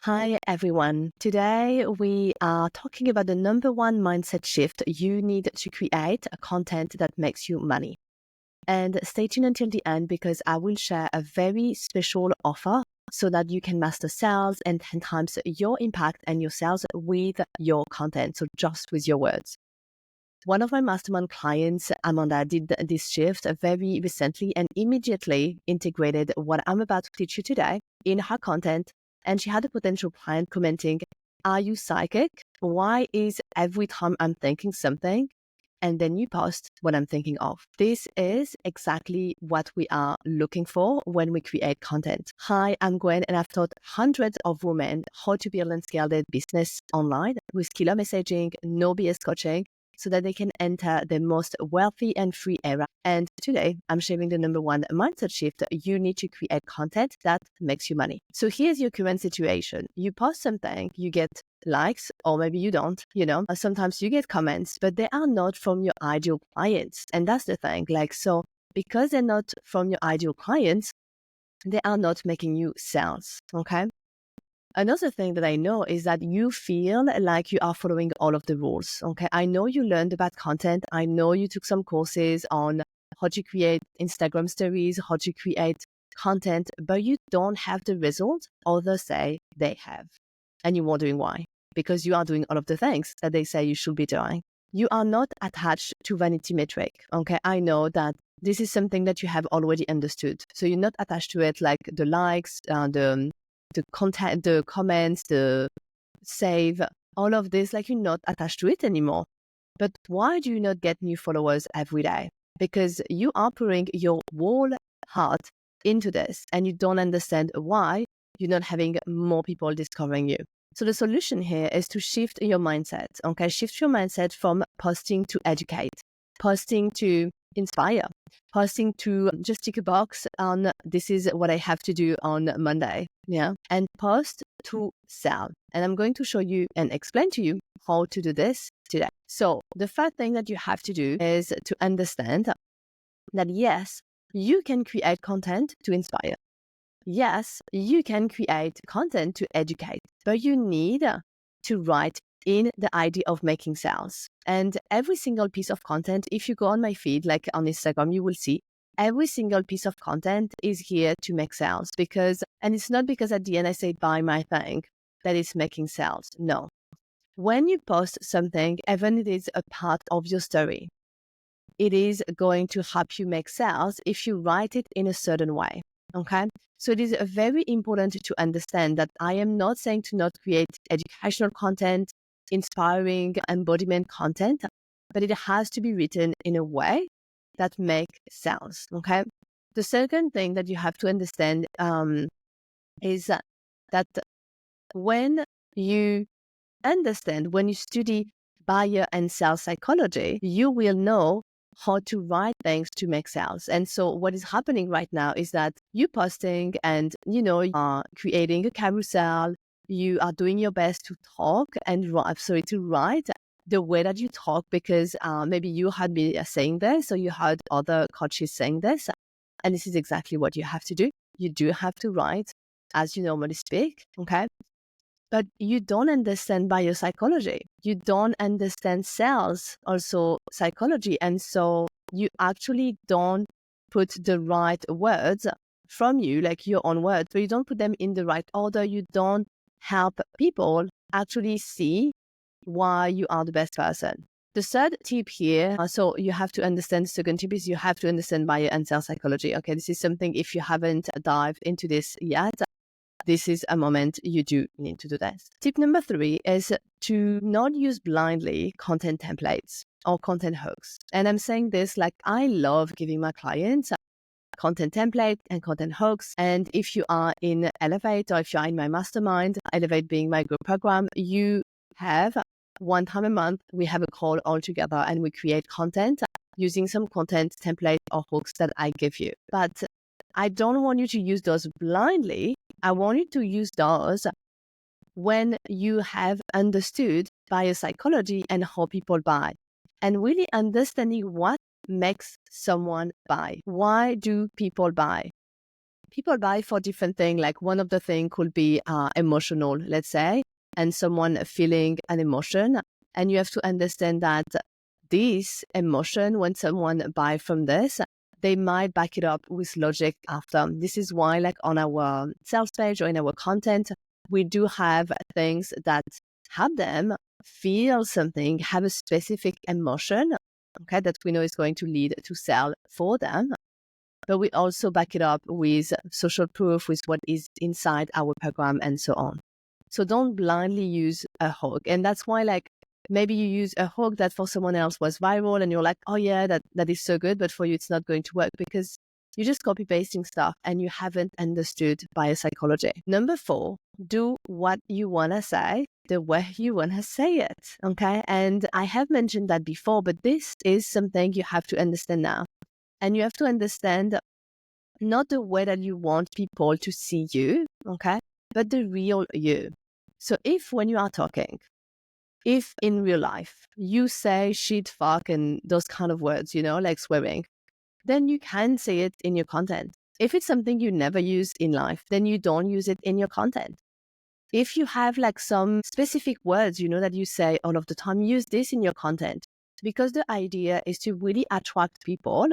Hi, everyone. Today, we are talking about the number one mindset shift you need to create a content that makes you money. And stay tuned until the end because I will share a very special offer so that you can master sales and 10 times your impact and your sales with your content. So just with your words. One of my mastermind clients, Amanda, did this shift very recently and immediately integrated what I'm about to teach you today in her content. And she had a potential client commenting, "Are you psychic? Why is every time I'm thinking something and then you post what I'm thinking of?" This is exactly what we are looking for when we create content. Hi, I'm Gwen, and I've taught hundreds of women how to build and scale their business online with killer messaging, no BS coaching, so that they can enter the most wealthy and free era. And today, I'm sharing the number one mindset shift you need to create content that makes you money. So here's your current situation. You post something, you get likes, or maybe you don't, sometimes you get comments, but they are not from your ideal clients. And that's the thing. So because they're not from your ideal clients, they are not making you sales. Okay. Another thing that I know is that you feel like you are following all of the rules. Okay. I know you learned about content. I know you took some courses on how to create Instagram stories, how to create content, but you don't have the result others say they have. And you're wondering why. Because you are doing all of the things that they say you should be doing. You are not attached to vanity metric. Okay. I know that this is something that you have already understood. So you're not attached to it like the likes, the content, the comments, the save, all of this, like you're not attached to it anymore. But why do you not get new followers every day? Because you are pouring your whole heart into this and you don't understand why you're not having more people discovering you. So the solution here is to shift your mindset. Okay, shift your mindset from posting to educate, posting to inspire, posting to just tick a box on this is what I have to do on Monday. Yeah. And post to sell. And I'm going to show you and explain to you how to do this today. So the first thing that you have to do is to understand that yes, you can create content to inspire. Yes, you can create content to educate, but you need to write in the idea of making sales. And every single piece of content, if you go on my feed, like on Instagram, you will see every single piece of content is here to make sales and it's not because at the end I say buy my thing that is making sales. No. When you post something, even it is a part of your story, it is going to help you make sales if you write it in a certain way. Okay. So it is very important to understand that I am not saying to not create educational content, inspiring embodiment content, but it has to be written in a way that make sense. Okay. The second thing that you have to understand is that when you understand, when you study buyer and sales psychology, you will know how to write things to make sales. And so what is happening right now is that you posting and, you are creating a carousel, you are doing your best to talk and to write the way that you talk because maybe you had been saying this or you heard other coaches saying this. And this is exactly what you have to do. You do have to write as you normally speak, okay? But you don't understand biopsychology. You don't understand sales, also psychology. And so you actually don't put the right words from you, like your own words, but you don't put them in the right order. You don't help people actually see why you are the best person. The third tip here, so you have to understand, the second tip is you have to understand bio and sales psychology. Okay, this is something, if you haven't dived into this yet, this is a moment you do need to do this. Tip number 3 is to not use blindly content templates or content hooks. And I'm saying this like I love giving my clients content template and content hooks. And if you are in Elevate or if you are in my mastermind, Elevate being my group program, you have one time a month, we have a call all together and we create content using some content template or hooks that I give you. But I don't want you to use those blindly. I want you to use those when you have understood biopsychology and how people buy and really understanding what makes someone buy. Why do people buy? people buy for different things. Like one of the things could be emotional, let's say, and someone feeling an emotion. And you have to understand that this emotion, when someone buy from this, they might back it up with logic after. This is why, like on our sales page or in our content, we do have things that help them feel something, have a specific emotion, okay, that we know is going to lead to sell for them. But we also back it up with social proof, with what is inside our program and so on. So don't blindly use a hook. And that's why, like, maybe you use a hook that for someone else was viral and you're like, oh yeah, that is so good, but for you, it's not going to work because you're just copy pasting stuff and you haven't understood biopsychology. Number 4, do what you want to say the way you want to say it. Okay. And I have mentioned that before, but this is something you have to understand now. And you have to understand not the way that you want people to see you, okay, but the real you. So if when you are talking, if in real life you say shit, fuck, and those kind of words, like swearing, then you can say it in your content. If it's something you never use in life, then you don't use it in your content. If you have like some specific words, that you say all of the time, use this in your content, because the idea is to really attract people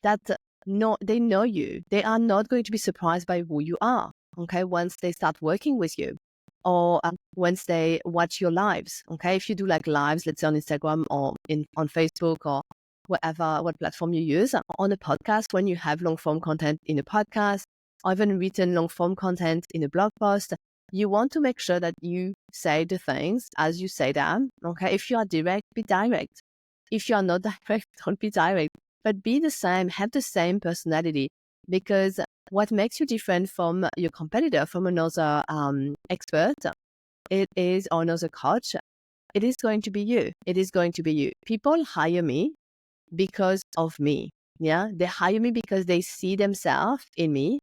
that they know you. They are not going to be surprised by who you are, okay, once they start working with you or once they watch your lives, okay? If you do like lives, let's say on Instagram or on Facebook or whatever, what platform you use, on a podcast, when you have long form content in a podcast or even written long form content in a blog post, you want to make sure that you say the things as you say them, okay? If you are direct, be direct. If you are not direct, don't be direct. But be the same, have the same personality, because what makes you different from your competitor, from another expert, it is, or another coach, it is going to be you. It is going to be you. People hire me because of me. Yeah, they hire me because they see themselves in me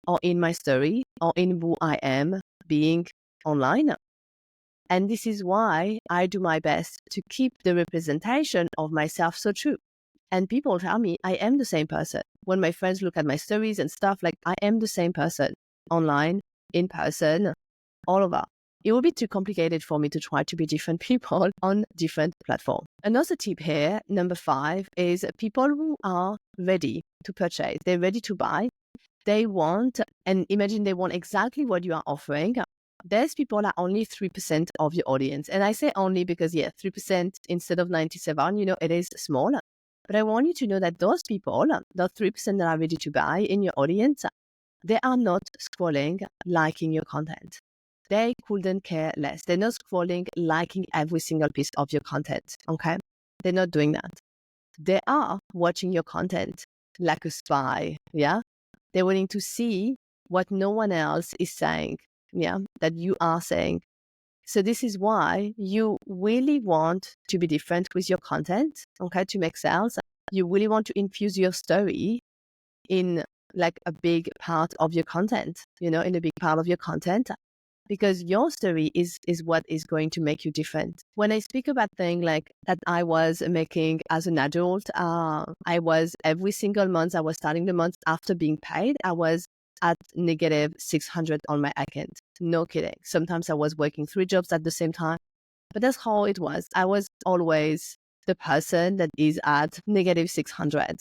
or in my story or in who I am being online. And this is why I do my best to keep the representation of myself so true. And people tell me I am the same person. When my friends look at my stories and stuff, like I am the same person online, in person, all over. It would be too complicated for me to try to be different people on different platforms. Another tip here, number 5, is people who are ready to purchase. They're ready to buy. They want, and imagine they want exactly what you are offering. There's people are only 3% of your audience. And I say only because, 3% instead of 97, it is small. But I want you to know that those people, the 3% that are ready to buy in your audience, they are not scrolling, liking your content. They couldn't care less. They're not scrolling, liking every single piece of your content, okay? They're not doing that. They are watching your content like a spy, yeah? They're willing to see what no one else is saying, yeah, that you are saying. So this is why you really want to be different with your content, okay, to make sales. You really want to infuse your story in like a big part of your content, in a big part of your content, because your story is what is going to make you different. When I speak about things like that I was making as an adult, I was every single month, I was starting the month after being paid, I was at negative 600 on my account. No kidding. Sometimes I was working 3 jobs at the same time, but that's how it was. I was always the person that is at negative 600.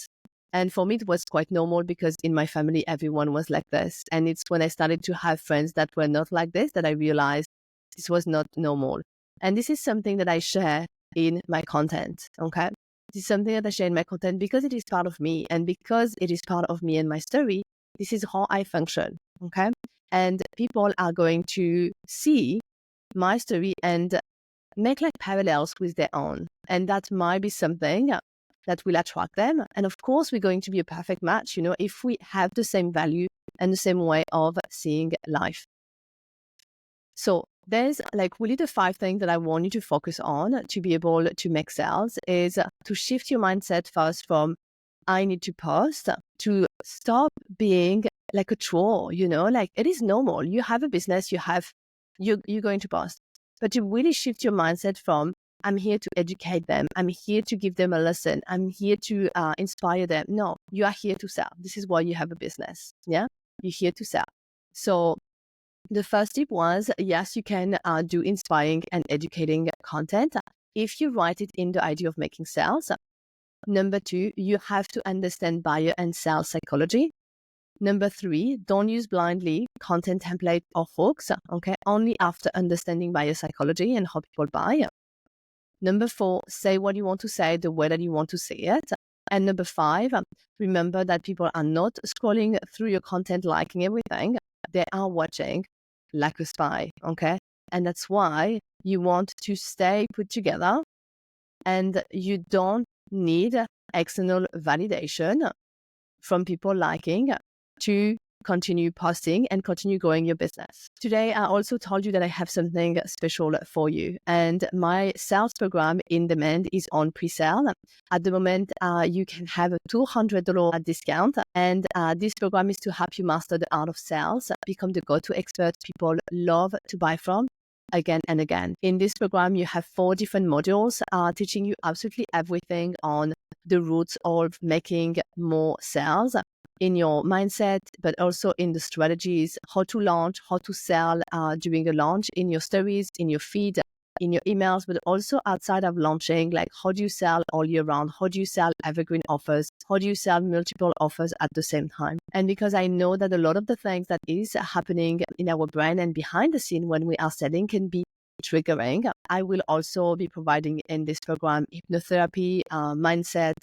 And for me, it was quite normal because in my family, everyone was like this. And it's when I started to have friends that were not like this that I realized this was not normal. And this is something that I share in my content, okay? This is something that I share in my content because it is part of me. And because it is part of me and my story, this is how I function, okay? And people are going to see my story and make like parallels with their own. And that might be something that will attract them. And of course, we're going to be a perfect match, if we have the same value and the same way of seeing life. So there's like really the 5 things that I want you to focus on to be able to make sales is to shift your mindset first from I need to post to stop being like a troll, like it is normal. You have a business, you're going to post, but to really shift your mindset from I'm here to educate them, I'm here to give them a lesson, I'm here to inspire them. No, you are here to sell. This is why you have a business. Yeah. You're here to sell. So the first tip was, yes, you can do inspiring and educating content if you write it in the idea of making sales. Number 2, you have to understand buyer and sales psychology. Number 3, don't use blindly content template or hooks, okay? Only after understanding buyer psychology and how people buy. Number 4, say what you want to say the way that you want to say it. And number 5, remember that people are not scrolling through your content, liking everything. They are watching like a spy, okay? And that's why you want to stay put together, and you don't need external validation from people liking to continue posting and continue growing your business. Today, I also told you that I have something special for you. And my sales program in demand is on presale. At the moment, you can have a $200 discount. And this program is to help you master the art of sales, become the go-to expert people love to buy from again and again. In this program, you have 4 different modules teaching you absolutely everything on the roots of making more sales in your mindset, but also in the strategies, how to launch, how to sell during a launch, in your stories, in your feed, in your emails, but also outside of launching, like how do you sell all year round? How do you sell evergreen offers? How do you sell multiple offers at the same time? And because I know that a lot of the things that is happening in our brain and behind the scene when we are selling can be triggering, I will also be providing in this program hypnotherapy, mindset,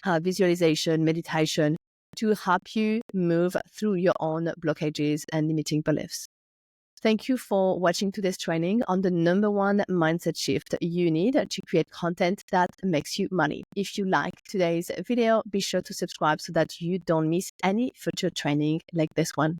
visualization, meditation, to help you move through your own blockages and limiting beliefs. Thank you for watching today's training on the number 1 mindset shift you need to create content that makes you money. If you like today's video, be sure to subscribe so that you don't miss any future training like this one.